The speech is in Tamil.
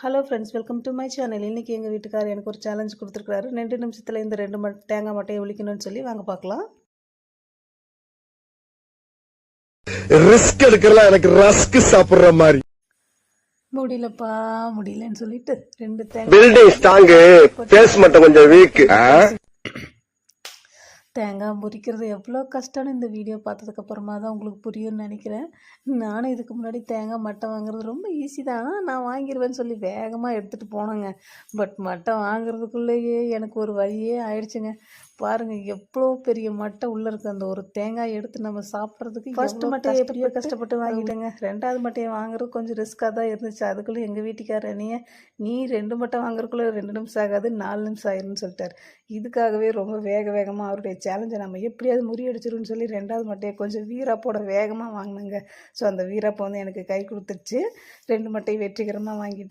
Hello friends, welcome to my channel. இன்றைக்கி எங்கள் வீட்டுக்காரர் எனக்கு ஒரு சேலஞ்ச் கொடுத்துருக்காரு. 2 நிமிஷத்தில் இந்த 2 தேங்காய் மட்டையை ஒழிக்கணும்னு சொல்லி வாங்க பார்க்கலாம். ரிஸ்க் எடுக்கலாம், எனக்கு ரஸ்க் சாப்பிடுற மாதிரி. முடியலப்பா முடியலன்னு சொல்லிட்டு 2 பில்டிங் ஸ்ட்ராங், பேஸ் மட்டும் கொஞ்சம் வீக். தேங்காய் முறிக்கிறது எவ்வளோ கஷ்டம்னு இந்த வீடியோ பார்த்ததுக்கப்புறமா தான் உங்களுக்கு புரியும்னு நினைக்கிறேன். நானும் இதுக்கு முன்னாடி தேங்காய் மட்டை வாங்குறது ரொம்ப ஈஸி தான், நான் வாங்கிடுவேன்னு சொல்லி வேகமாக எடுத்துகிட்டு போனேங்க. பட் மட்டை வாங்குறதுக்குள்ளேயே எனக்கு ஒரு வழியே ஆயிடுச்சுங்க. பாருங்கள் எவ்வளோ பெரிய மட்டை உள்ளே இருக்குது. அந்த ஒரு தேங்காய் எடுத்து நம்ம சாப்பிட்றதுக்கு ஃபஸ்ட்டு மட்டையை எப்படியோ கஷ்டப்பட்டு வாங்கிட்டேங்க. 2வது மட்டையை வாங்குறது கொஞ்சம் ரிஸ்க்காக தான் இருந்துச்சு. அதுக்குள்ளே எங்கள் வீட்டுக்காரர் நீ 2 மட்டை வாங்குறதுக்குள்ளே 2 நிமிஷம் ஆகாது, 4 நிமிஷம் ஆயிருன்னு சொல்லிட்டார். இதுக்காகவே ரொம்ப வேகமாக அவருடைய சேலஞ்சை நம்ம எப்படியாவது முறியடிச்சிருன்னு சொல்லி 2வது மட்டையை கொஞ்சம் வீராப்போட வேகமாக வாங்கினாங்க. ஸோ அந்த வீராப்போ வந்து எனக்கு கை கொடுத்துருச்சு. 2 மட்டையை வெற்றிகரமாக வாங்கிட்டு